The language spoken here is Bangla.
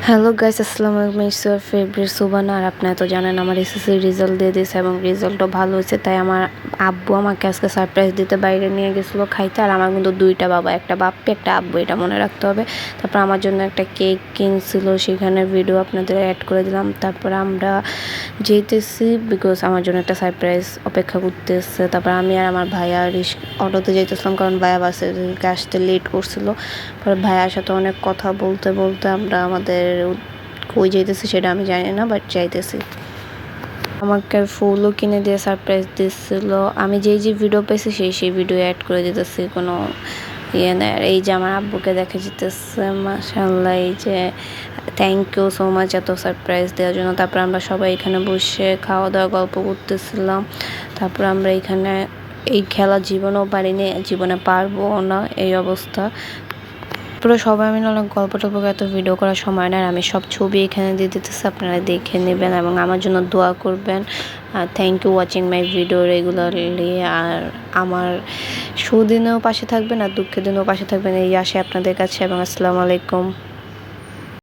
হ্যালো গাইস, আসসালামু আলাইকুম। It's your favourite Subana. আর আপনারা তো জানেন আমার এসএসসির রেজাল্ট দিয়ে দিয়েছে এবং রেজাল্টও ভালো হয়েছে। তাই আমার আব্বু আমাকে আজকে সারপ্রাইজ দিতে বাইরে নিয়ে গেছিলো খাইতে। আর আমার কিন্তু দুইটা বাবা, একটা বাপ্পি একটা আব্বু, এটা মনে রাখতে হবে। তারপর আমার জন্য একটা কেক কিনছিল, সেখানে ভিডিও আপনাদের অ্যাড করে দিলাম। তারপর আমরা যেতেছি বিকজ আমার জন্য একটা সারপ্রাইজ অপেক্ষা করতেছে। তারপর আমি আর আমার ভাইয়া অটোতে যেতেছিলাম, কারণ ভাইয়া বাসে আসতে লেট করছিল। পরে ভাইয়ার সাথে অনেক কথা বলতে বলতে আমরা আমাদের কই যাইতেছি সেটা আমি জানি না, বাট যাইতেছি। আমাকে ফুলও কিনে দিয়ে সারপ্রাইজ দিচ্ছিল। আমি যে ভিডিও পেয়েছি সেই ভিডিও অ্যাড করে দিতেছি, কোনো ইয়ে নেই। আর এই যে আমার আব্বুকে দেখা যেতেছে, মাশাআল্লাহ। এই যে থ্যাংক ইউ সো মাচ এত সারপ্রাইজ দেওয়ার জন্য। তারপর আমরা সবাই এখানে বসে খাওয়া দাওয়া গল্প করতেছিলাম। তারপর আমরা এখানে এই খেলা জীবনেও পারিনি, জীবনে পারবো না, এই অবস্থা। পুরো সবাই মিলে অনেক গল্প টল্প, এত ভিডিও করার সময় না। আমি সব ছবি এখানে দিয়ে দিতেছি, আপনারা দেখে নেবেন এবং আমার জন্য দোয়া করবেন। Thank you watching my video regularly. আর আমার সুদিনেও পাশে থাকবেন আর দুঃখের দিনেও পাশে থাকবেন, এই আসে আপনাদের কাছে। এবং আসসালামু আলাইকুম।